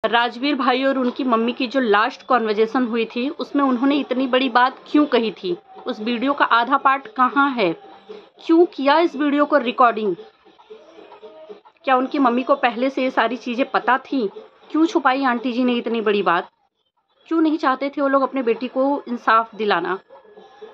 राजवीर भाई और उनकी मम्मी की जो लास्ट कॉन्वर्जेशन हुई थी उसमें उन्होंने इतनी बड़ी बात क्यों कही थी? उस वीडियो का आधा पार्ट कहाँ है? क्यों किया इस वीडियो को रिकॉर्डिंग? क्या उनकी मम्मी को पहले से ये सारी चीज़ें पता थी? क्यों छुपाई आंटी जी ने इतनी बड़ी बात? क्यों नहीं चाहते थे वो लोग अपने बेटी को इंसाफ दिलाना?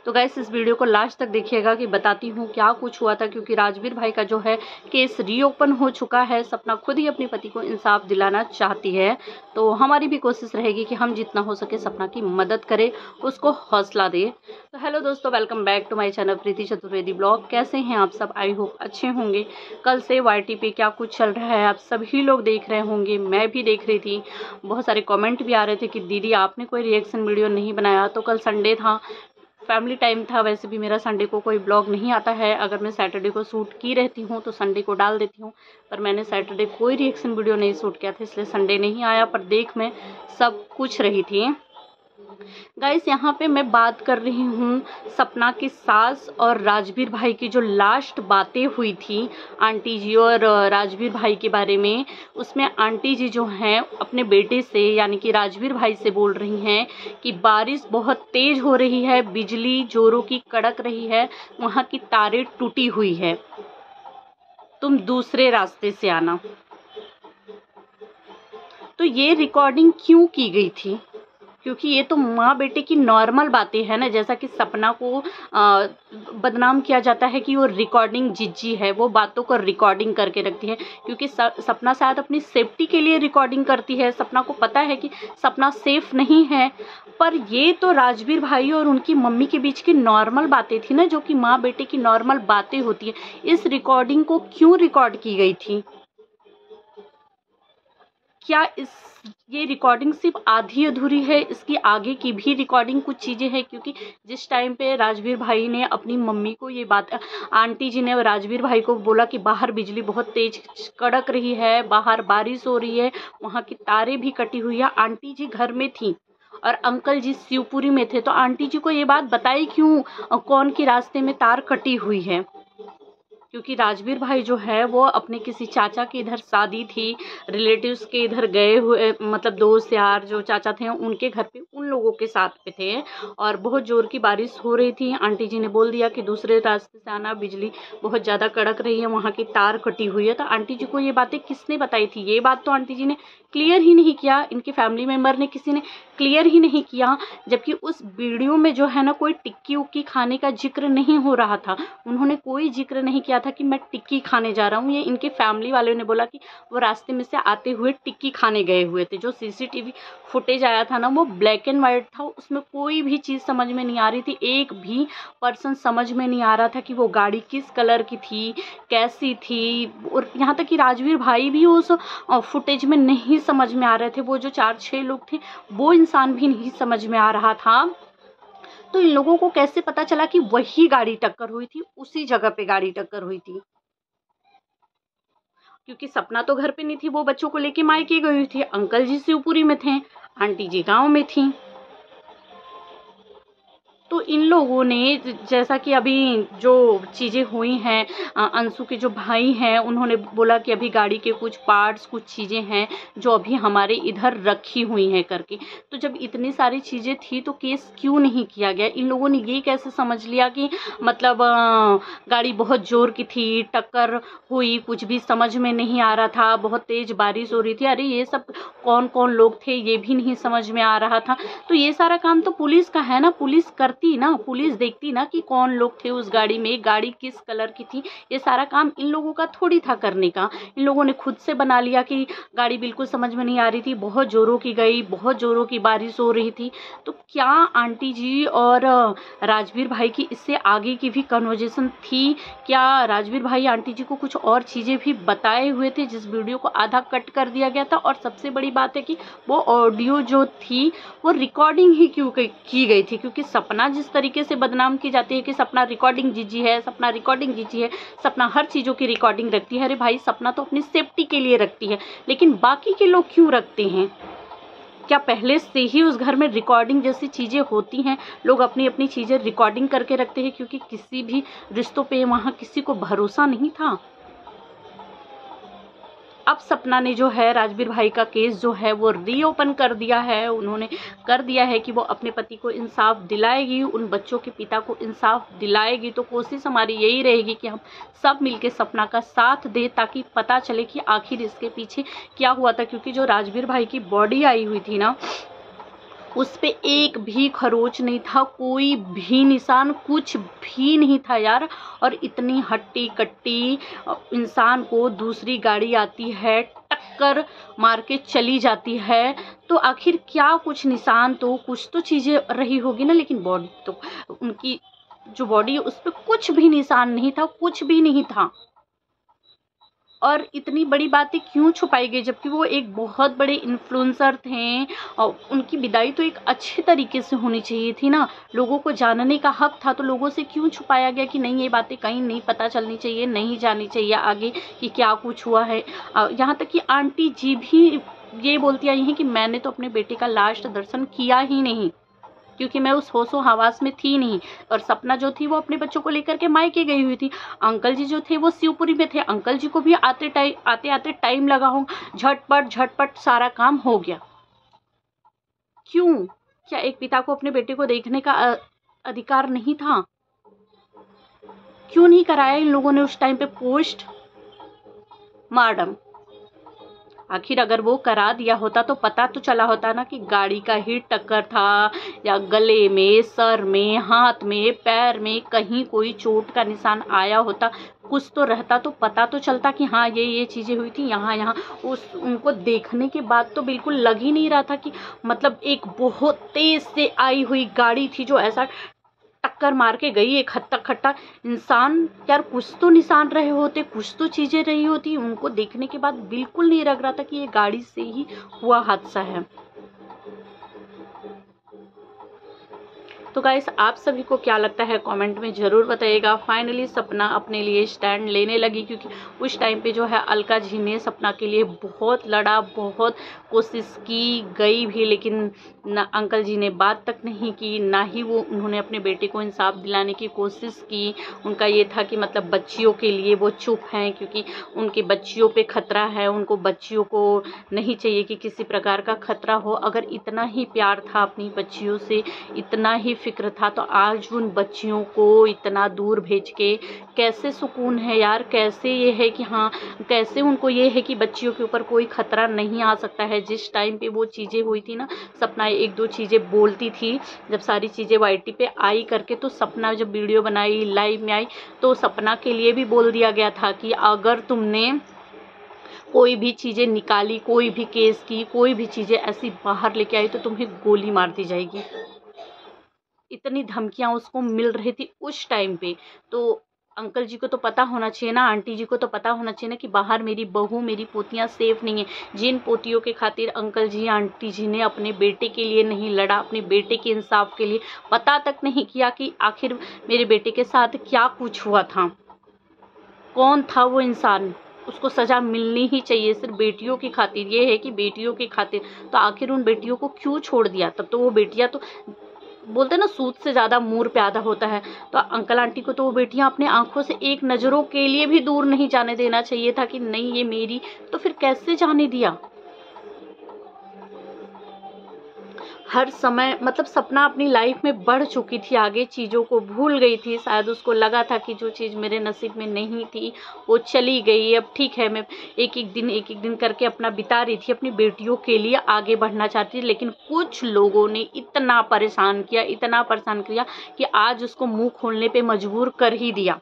तो गाइस इस वीडियो को लास्ट तक देखिएगा कि बताती हूँ क्या कुछ हुआ था, क्योंकि राजवीर भाई का जो है केस रीओपन हो चुका है। सपना खुद ही अपने पति को इंसाफ दिलाना चाहती है, तो हमारी भी कोशिश रहेगी कि हम जितना हो सके सपना की मदद करें, उसको हौसला दें। तो हेलो दोस्तों, welcome back to my channel Preeti Chaturvedi blog. कैसे हैं आप सब? आई होप अच्छे होंगे। कल से YT पे क्या कुछ चल रहा है आप सभी लोग देख रहे होंगे, मैं भी देख रही थी। बहुत सारे कॉमेंट भी आ रहे थे कि दीदी आपने कोई रिएक्शन वीडियो नहीं बनाया। तो कल संडे था, फैमिली टाइम था। वैसे भी मेरा संडे को कोई ब्लॉग नहीं आता है। अगर मैं सैटरडे को शूट की रहती हूँ तो संडे को डाल देती हूँ, पर मैंने सैटरडे कोई रिएक्शन वीडियो नहीं शूट किया था, इसलिए संडे नहीं आया। पर देख मैं सब कुछ रही थी गाइस। यहाँ पे मैं बात कर रही हूँ सपना की सास और राजवीर भाई की जो लास्ट बातें हुई थी आंटी जी और राजवीर भाई के बारे में। उसमें आंटी जी जो हैं अपने बेटे से यानी कि राजवीर भाई से बोल रही हैं कि बारिश बहुत तेज हो रही है, बिजली जोरों की कड़क रही है, वहाँ की तारें टूटी हुई है, तुम दूसरे रास्ते से आना। तो ये रिकॉर्डिंग क्यों की गई थी? क्योंकि ये तो माँ बेटे की नॉर्मल बातें हैं ना। जैसा कि सपना को बदनाम किया जाता है कि वो रिकॉर्डिंग जिज्जी है, वो बातों को रिकॉर्डिंग करके रखती है, क्योंकि सपना शायद अपनी सेफ्टी के लिए रिकॉर्डिंग करती है। सपना को पता है कि सपना सेफ नहीं है। पर ये तो राजवीर भाई और उनकी मम्मी के बीच की नॉर्मल बातें थी ना, जो कि माँ बेटे की नॉर्मल बातें होती है। इस रिकॉर्डिंग को क्यों रिकॉर्ड की गई थी? क्या ये रिकॉर्डिंग सिर्फ आधी अधूरी है? इसकी आगे की भी रिकॉर्डिंग कुछ चीज़ें हैं, क्योंकि जिस टाइम पे राजवीर भाई ने अपनी मम्मी को ये बात, आंटी जी ने राजवीर भाई को बोला कि बाहर बिजली बहुत तेज कड़क रही है, बाहर बारिश हो रही है, वहाँ की तारें भी कटी हुई है। आंटी जी घर में थी और अंकल जी शिवपुरी में थे, तो आंटी जी को ये बात बताई क्यों कौन के रास्ते में तार कटी हुई है? क्योंकि राजवीर भाई जो है वो अपने किसी चाचा के इधर शादी थी, रिलेटिव्स के इधर गए हुए, मतलब दोस्त यार जो चाचा थे उनके घर पे उन लोगों के साथ पे थे, और बहुत जोर की बारिश हो रही थी। आंटी जी ने बोल दिया कि दूसरे रास्ते से आना, बिजली बहुत ज़्यादा कड़क रही है, वहाँ की तार कटी हुई है। तो आंटी जी को ये बातें किसने बताई थी? ये बात तो आंटी जी ने क्लियर ही नहीं किया, इनके फैमिली मेम्बर ने किसी ने क्लियर ही नहीं किया। जबकि उस वीडियो में जो है ना कोई टिक्की उक्की खाने का जिक्र नहीं हो रहा था। उन्होंने कोई जिक्र नहीं किया था कि मैं टिक्की खाने जा रहा हूँ। ये इनके फैमिली वालों ने बोला कि वो रास्ते में से आते हुए टिक्की खाने गए हुए थे। जो CCTV फुटेज आया था ना वो ब्लैक एंड वाइट था, उसमें कोई भी चीज़ समझ में नहीं आ रही थी। एक भी पर्सन समझ में नहीं आ रहा था कि वो गाड़ी किस कलर की थी, कैसी थी। और यहाँ तक कि राजवीर भाई भी उस फुटेज में नहीं समझ में आ रहे थे। वो जो 4-6 लोग थे वो इंसान भी नहीं समझ में आ रहा था। तो इन लोगों को कैसे पता चला कि वही गाड़ी टक्कर हुई थी, उसी जगह पे गाड़ी टक्कर हुई थी? क्योंकि सपना तो घर पे नहीं थी, वो बच्चों को लेके मायके गई हुई थी, अंकल जी शिवपुरी में थे, आंटी जी गांव में थी। तो इन लोगों ने जैसा कि अभी जो चीज़ें हुई हैं, अंशु के जो भाई हैं उन्होंने बोला कि अभी गाड़ी के कुछ पार्ट्स, कुछ चीज़ें हैं जो अभी हमारे इधर रखी हुई हैं करके। तो जब इतनी सारी चीज़ें थी तो केस क्यों नहीं किया गया? इन लोगों ने ये कैसे समझ लिया कि मतलब गाड़ी बहुत ज़ोर की थी, टक्कर हुई, कुछ भी समझ में नहीं आ रहा था, बहुत तेज़ बारिश हो रही थी। अरे ये सब कौन कौन लोग थे ये भी नहीं समझ में आ रहा था। तो ये सारा काम तो पुलिस का है ना, पुलिस करती ना, पुलिस देखती ना कि कौन लोग थे उस गाड़ी में, गाड़ी किस कलर की थी। ये सारा काम इन लोगों का थोड़ी था करने का। इन लोगों ने खुद से बना लिया कि गाड़ी बिल्कुल समझ में नहीं आ रही थी, बहुत जोरों की गई, बहुत जोरों की बारिश हो रही थी। तो क्या आंटी जी और राजवीर भाई की इससे आगे की भी कन्वर्जेशन थी? क्या राजवीर भाई आंटी जी को कुछ और चीज़ें भी बताए हुए थे जिस वीडियो को आधा कट कर दिया गया था? और सबसे बड़ी बात है कि वो ऑडियो जो थी वो रिकॉर्डिंग ही क्यों की गई थी? क्योंकि सपना जिस तरीके से बदनाम की जाती है कि सपना रिकॉर्डिंग जिजी है, सपना रिकॉर्डिंग जिजी है, सपना हर चीज़ों की रिकॉर्डिंग रखती है। अरे भाई सपना तो अपनी सेफ्टी के लिए रखती है, लेकिन बाकी के लोग क्यों रखते हैं? क्या पहले से ही उस घर में रिकॉर्डिंग जैसी चीज़ें होती हैं? लोग अपनी अपनी चीज़ें रिकॉर्डिंग करके रखते हैं क्योंकि किसी भी रिश्तों पे वहाँ किसी को भरोसा नहीं था। अब सपना ने जो है राजवीर भाई का केस जो है वो रीओपन कर दिया है। उन्होंने कर दिया है कि वो अपने पति को इंसाफ दिलाएगी, उन बच्चों के पिता को इंसाफ दिलाएगी। तो कोशिश हमारी यही रहेगी कि हम सब मिलके सपना का साथ दें ताकि पता चले कि आखिर इसके पीछे क्या हुआ था। क्योंकि जो राजवीर भाई की बॉडी आई हुई थी ना, उस पे एक भी खरोच नहीं था, कोई भी निशान, कुछ भी नहीं था यार। और इतनी हट्टी कट्टी इंसान को दूसरी गाड़ी आती है, टक्कर मार के चली जाती है, तो आखिर क्या कुछ निशान, तो कुछ तो चीज़ें रही होगी ना। लेकिन बॉडी तो उनकी जो बॉडी है उस पर कुछ भी निशान नहीं था, कुछ भी नहीं था। और इतनी बड़ी बातें क्यों छुपाई गई, जबकि वो एक बहुत बड़े इन्फ्लुएंसर थे और उनकी विदाई तो एक अच्छे तरीके से होनी चाहिए थी ना, लोगों को जानने का हक था। तो लोगों से क्यों छुपाया गया कि नहीं, ये बातें कहीं नहीं पता चलनी चाहिए, नहीं जानी चाहिए आगे कि क्या कुछ हुआ है। यहाँ तक कि आंटी जी भी ये बोलती आई हैं कि मैंने तो अपने बेटे का लास्ट दर्शन किया ही नहीं, क्योंकि मैं उस होशो हवास में थी नहीं। और सपना जो थी वो अपने बच्चों को लेकर के मायके गई हुई थी। अंकल जी जो थे वो शिवपुरी में थे। अंकल जी को भी आते आते टाइम लगा हो, झटपट सारा काम हो गया। क्यों? क्या एक पिता को अपने बेटे को देखने का अधिकार नहीं था? क्यों नहीं कराया इन लोगों ने उस टाइम पे पोस्ट मार्टम? आखिर अगर वो करा दिया होता तो पता तो चला होता ना कि गाड़ी का ही टक्कर था, या गले में, सर में, हाथ में, पैर में कहीं कोई चोट का निशान आया होता, कुछ तो रहता तो पता तो चलता कि हाँ ये चीज़ें हुई थी यहाँ। उनको देखने के बाद तो बिल्कुल लग ही नहीं रहा था कि मतलब एक बहुत तेज़ से आई हुई गाड़ी थी जो ऐसा टक्कर मार के गई। एक हत्ता खट्टा इंसान, यार कुछ तो निशान रहे होते, कुछ तो चीज़ें रही होती। उनको देखने के बाद बिल्कुल नहीं लग रहा था कि ये गाड़ी से ही हुआ हादसा है। तो गाइस, आप सभी को क्या लगता है कमेंट में ज़रूर बताइएगा। फाइनली सपना अपने लिए स्टैंड लेने लगी, क्योंकि उस टाइम पे जो है अलका जी ने सपना के लिए बहुत लड़ा, बहुत कोशिश की गई भी, लेकिन ना अंकल जी ने बात तक नहीं की, ना ही उन्होंने अपने बेटे को इंसाफ दिलाने की कोशिश की। उनका ये था कि मतलब बच्चियों के लिए वो चुप हैं, क्योंकि उनके बच्चियों पे खतरा है, उनको बच्चियों को नहीं चाहिए कि किसी प्रकार का खतरा हो। अगर इतना ही प्यार था अपनी बच्चियों से, इतना ही फिक्र था, तो आज उन बच्चियों को इतना दूर भेज के कैसे सुकून है यार? कैसे ये है कि हाँ, कैसे उनको ये है कि बच्चियों के ऊपर कोई खतरा नहीं आ सकता है? जिस टाइम पे वो चीज़ें हुई थी ना, सपना एक दो चीज़ें बोलती थी, जब सारी चीज़ें वाईटी पे आई करके, तो सपना जब वीडियो बनाई, लाइव में आई, तो सपना के लिए भी बोल दिया गया था कि अगर तुमने कोई भी चीज़ें निकाली, कोई भी केस की, कोई भी चीज़ें ऐसी बाहर लेके आई तो तुम्हें गोली मार दी जाएगी। इतनी धमकियां उसको मिल रही थी उस टाइम पे। तो अंकल जी को तो पता होना चाहिए ना, आंटी जी को तो पता होना चाहिए ना कि बाहर मेरी बहू, मेरी पोतियां सेफ नहीं है। जिन पोतियों के खातिर अंकल जी, आंटी जी ने अपने बेटे के लिए नहीं लड़ा, अपने बेटे के इंसाफ के लिए पता तक नहीं किया कि आखिर मेरे बेटे के साथ क्या कुछ हुआ था, कौन था वो इंसान, उसको सज़ा मिलनी ही चाहिए सिर्फ बेटियों की खातिर। ये है कि बेटियों की खातिर, तो आखिर उन बेटियों को क्यों छोड़ दिया? तब तो वो बेटियां तो बोलते ना, सूद से ज़्यादा मूर प्यादा होता है। तो अंकल आंटी को तो वो बेटियां अपने आंखों से एक नज़रों के लिए भी दूर नहीं जाने देना चाहिए था कि नहीं ये मेरी, तो फिर कैसे जाने दिया? हर समय मतलब सपना अपनी लाइफ में बढ़ चुकी थी, आगे चीज़ों को भूल गई थी। शायद उसको लगा था कि जो चीज़ मेरे नसीब में नहीं थी वो चली गई। अब ठीक है, मैं एक एक दिन करके अपना बिता रही थी, अपनी बेटियों के लिए आगे बढ़ना चाहती थी। लेकिन कुछ लोगों ने इतना परेशान किया कि आज उसको मुंह खोलने पे मजबूर कर ही दिया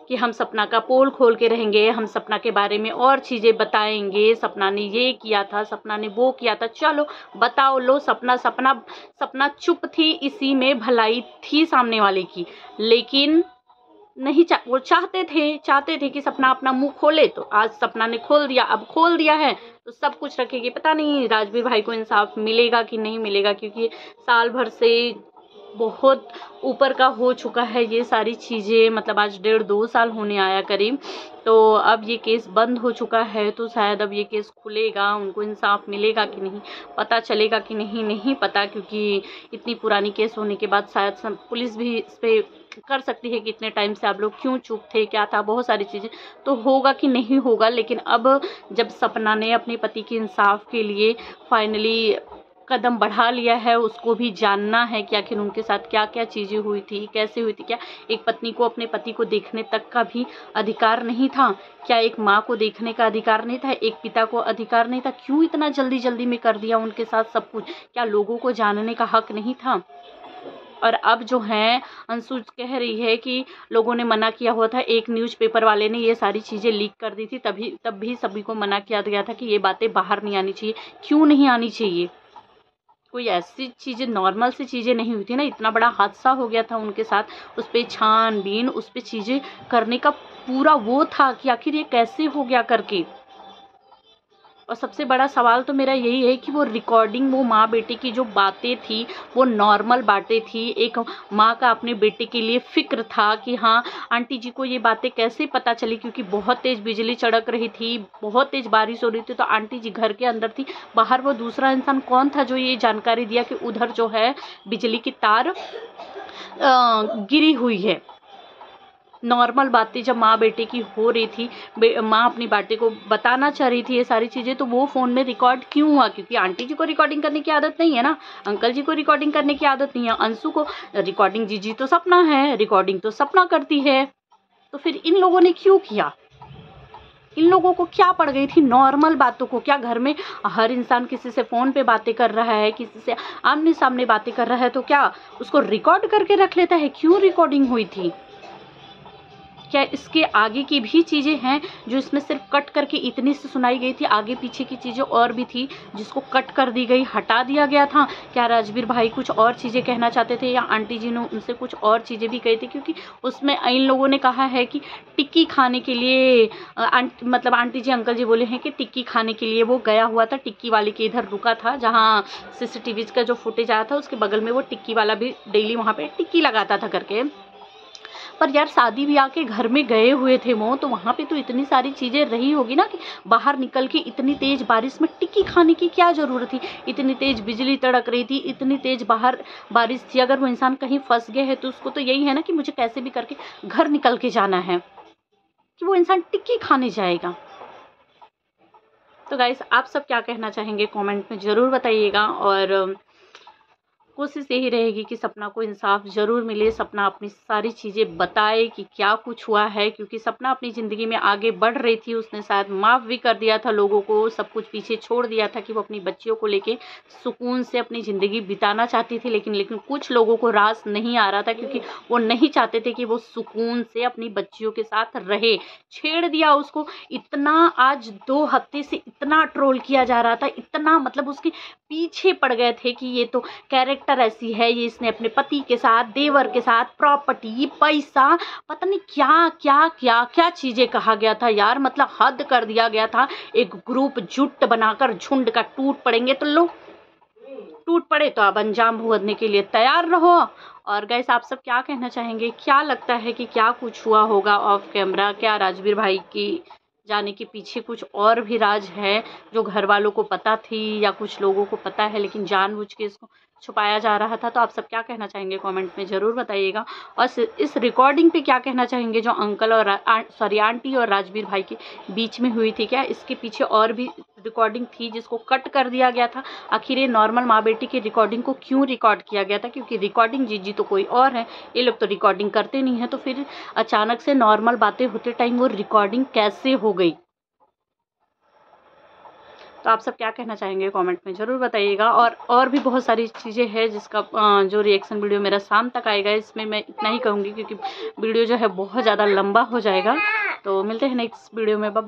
कि हम सपना का पोल खोल के रहेंगे, हम सपना के बारे में और चीज़ें बताएंगे, सपना ने ये किया था, सपना ने वो किया था, चलो बताओ लो। सपना चुप थी, इसी में भलाई थी सामने वाले की। लेकिन नहीं, वो चाहते थे कि सपना अपना मुंह खोले, तो आज सपना ने खोल दिया। अब खोल दिया है तो सब कुछ रखेगी। पता नहीं राजवीर भाई को इंसाफ मिलेगा कि नहीं मिलेगा, क्योंकि साल भर से बहुत ऊपर का हो चुका है ये सारी चीज़ें, मतलब आज 1.5-2 साल होने आया करीब। तो अब ये केस बंद हो चुका है, तो शायद अब ये केस खुलेगा, उनको इंसाफ मिलेगा कि नहीं, पता चलेगा कि नहीं, नहीं पता, क्योंकि इतनी पुरानी केस होने के बाद शायद पुलिस भी इस पे कर सकती है कि इतने टाइम से आप लोग क्यों चुप थे, क्या था, बहुत सारी चीज़ें। तो होगा कि नहीं होगा, लेकिन अब जब सपना ने अपने पति के इंसाफ के लिए फाइनली कदम बढ़ा लिया है, उसको भी जानना है कि आखिर उनके साथ क्या क्या चीज़ें हुई थी, कैसे हुई थी। क्या एक पत्नी को अपने पति को देखने तक का भी अधिकार नहीं था? क्या एक माँ को देखने का अधिकार नहीं था? एक पिता को अधिकार नहीं था? क्यों इतना जल्दी जल्दी में कर दिया उनके साथ सब कुछ? क्या लोगों को जानने का हक नहीं था? और अब जो है अंशु कह रही है कि लोगों ने मना किया हुआ था, एक न्यूज़पेपर वाले ने ये सारी चीज़ें लीक कर दी थी, तब भी सभी को मना किया गया था कि ये बातें बाहर नहीं आनी चाहिए। क्यों नहीं आनी चाहिए? कोई ऐसी चीज़ें, नॉर्मल सी चीज़ें नहीं हुई थी ना, इतना बड़ा हादसा हो गया था उनके साथ, उस पर छानबीन, उस पर चीज़ें करने का पूरा वो था कि आखिर ये कैसे हो गया करके। और सबसे बड़ा सवाल तो मेरा यही है कि वो रिकॉर्डिंग, वो माँ बेटे की जो बातें थी, वो नॉर्मल बातें थी। एक माँ का अपने बेटे के लिए फ़िक्र था कि हाँ, आंटी जी को ये बातें कैसे पता चली, क्योंकि बहुत तेज़ बिजली चड़क रही थी, बहुत तेज़ बारिश हो रही थी, तो आंटी जी घर के अंदर थी। बाहर वो दूसरा इंसान कौन था जो ये जानकारी दिया कि उधर जो है बिजली की तार गिरी हुई है? नॉर्मल बातें जब माँ बेटे की हो रही थी, माँ अपनी बेटे को बताना चाह रही थी ये सारी चीज़ें, तो वो फ़ोन में रिकॉर्ड क्यों हुआ? क्योंकि आंटी जी को रिकॉर्डिंग करने की आदत नहीं है ना, अंकल जी को रिकॉर्डिंग करने की आदत नहीं है, अंशु को रिकॉर्डिंग, जीजी तो सपना है, रिकॉर्डिंग तो सपना करती है। तो फिर इन लोगों ने क्यों किया? इन लोगों को क्या पड़ गई थी नॉर्मल बातों को? क्या घर में हर इंसान किसी से फ़ोन पे बातें कर रहा है, किसी से आमने सामने बातें कर रहा है, तो क्या उसको रिकॉर्ड करके रख लेता है? क्यों रिकॉर्डिंग हुई थी? क्या इसके आगे की भी चीज़ें हैं जो इसमें सिर्फ कट करके इतनी सी सुनाई गई थी? आगे पीछे की चीज़ें और भी थी जिसको कट कर दी गई, हटा दिया गया था? क्या राजवीर भाई कुछ और चीज़ें कहना चाहते थे, या आंटी जी ने उनसे कुछ और चीज़ें भी कही थी? क्योंकि उसमें इन लोगों ने कहा है कि टिक्की खाने के लिए मतलब आंटी जी अंकल जी बोले हैं कि टिक्की खाने के लिए वो गया हुआ था, टिक्की वाले के इधर रुका था, जहाँ CCTV का जो फुटेज आया था उसके बगल में वो टिक्की वाला भी डेली वहाँ पे टिक्की लगाता था करके। पर यार शादी ब्याह के घर में गए हुए थे वो, तो वहाँ पे तो इतनी सारी चीज़ें रही होगी ना कि बाहर निकल के इतनी तेज़ बारिश में टिक्की खाने की क्या ज़रूरत थी? इतनी तेज़ बिजली तड़क रही थी, इतनी तेज़ बाहर बारिश थी। अगर वो इंसान कहीं फंस गए है तो उसको तो यही है ना कि मुझे कैसे भी करके घर निकल के जाना है, कि वो इंसान टिक्की खाने जाएगा। तो गाइस, आप सब क्या कहना चाहेंगे कमेंट में ज़रूर बताइएगा। और कोशिश यही रहेगी कि सपना को इंसाफ ज़रूर मिले, सपना अपनी सारी चीज़ें बताए कि क्या कुछ हुआ है, क्योंकि सपना अपनी ज़िंदगी में आगे बढ़ रही थी। उसने शायद माफ़ भी कर दिया था लोगों को, सब कुछ पीछे छोड़ दिया था कि वो अपनी बच्चियों को लेके सुकून से अपनी ज़िंदगी बिताना चाहती थी, लेकिन कुछ लोगों को रास नहीं आ रहा था, क्योंकि वो नहीं चाहते थे कि वो सुकून से अपनी बच्चियों के साथ रहे। छेड़ दिया उसको इतना, आज 2 हफ्ते से इतना ट्रोल किया जा रहा था, इतना मतलब उसके पीछे पड़ गए थे कि ये तो कैरेक्टर ऐसी है, ये इसने अपने पति के साथ, देवर के साथ, प्रॉपर्टी, पैसा, पता नहीं क्या क्या क्या क्या चीजें कहा गया था यार। मतलब हद कर दिया गया था। एक ग्रुप जुट बनाकर झुंड का टूट पड़ेंगे तो लो, टूट पड़े तो अब अंजाम भुगतने के लिए तैयार रहो। और गाइस, आप सब क्या कहना चाहेंगे? क्या लगता है कि क्या कुछ हुआ होगा ऑफ कैमरा? क्या राजवीर भाई की जाने के पीछे कुछ और भी राज है जो घर वालों को पता थी, या कुछ लोगों को पता है लेकिन जानबूझ के इसको छुपाया जा रहा था? तो आप सब क्या कहना चाहेंगे कमेंट में ज़रूर बताइएगा। और इस रिकॉर्डिंग पे क्या कहना चाहेंगे जो अंकल और आंटी और राजवीर भाई के बीच में हुई थी? क्या इसके पीछे और भी रिकॉर्डिंग थी जिसको कट कर दिया गया था? आखिर ये नॉर्मल माँ बेटी की रिकॉर्डिंग को क्यों रिकॉर्ड किया गया था? क्योंकि रिकॉर्डिंग जीजी तो कोई और है, ये लोग तो रिकॉर्डिंग करते नहीं है, तो फिर अचानक से नॉर्मल बातें होते टाइम वो रिकॉर्डिंग कैसे हो गई? तो आप सब क्या कहना चाहेंगे कमेंट में ज़रूर बताइएगा। और भी बहुत सारी चीज़ें हैं जिसका जो रिएक्शन वीडियो मेरा शाम तक आएगा। इसमें मैं इतना ही कहूँगी क्योंकि वीडियो जो है बहुत ज़्यादा लंबा हो जाएगा। तो मिलते हैं नेक्स्ट वीडियो में, बाय बाय।